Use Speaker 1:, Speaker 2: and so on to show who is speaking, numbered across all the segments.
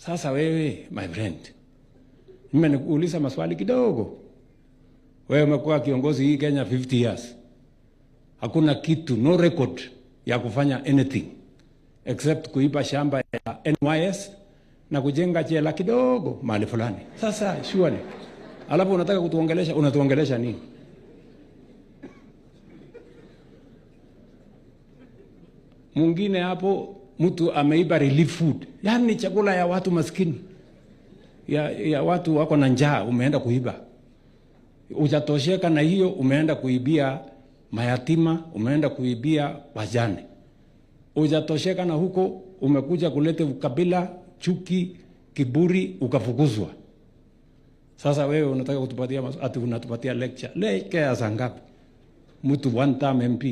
Speaker 1: Sasa wewe my friend, mimi nikuuliza maswali kidogo. Wewe umekuwa kiongozi hii Kenya 50 years. Hakuna kitu, no record ya kufanya anything except kuiba shamba ya NYS na kujenga jela kidogo mahali fulani. Sasa surely, alafu unataka kutuongelesha, unatuongelesha nini? Mwingine hapo mtu ameiba relief food, yani chakula ya watu maskini, ya watu wako na njaa, umeenda kuiba. Hujatosheka na hiyo, umeenda kuibia mayatima, umeenda kuibia wajane. Hujatosheka na huko, umekuja kuleta ukabila, chuki, kiburi, ukafukuzwa. Sasa wewe unataka kutupatia ati unatupatia lecture ya sangapi? Mtu one term MP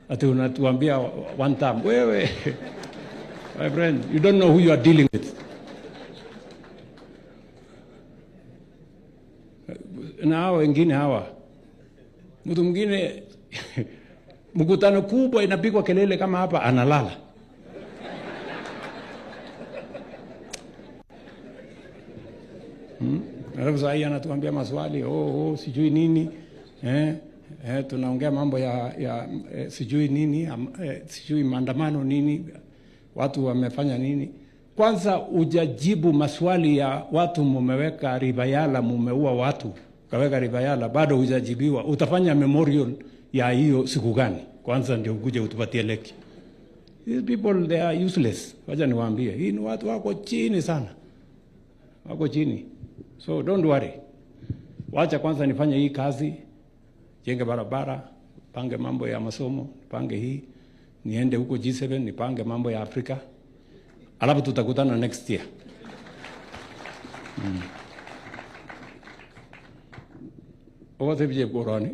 Speaker 1: ati unatuambia one term. Wewe my friend, you don't know who you are dealing with. Na hao wengine hawa, mtu mwingine mkutano kubwa inapigwa kelele kama hapa, analala. Alafu sasa yeye anatuambia maswali, sijui nini, tunaongea mambo ya sijui nini, sijui maandamano nini, watu wamefanya nini. Kwanza ujajibu maswali ya watu, mumeweka Ribayala, mumeua watu, kaweka Ribayala, bado hujajibiwa. Utafanya memorial ya hiyo siku gani? Kwanza ndio ukuje utupatie lecture. These people, they are useless. Wacha niwaambie, hii ni watu wako chini sana, wako chini. So don't worry. Wacha kwanza nifanye hii kazi, jenge barabara, pange mambo ya masomo, pange hii, niende huko G7, nipange mambo ya Afrika. Alafu tutakutana next year. Owa tebje borani.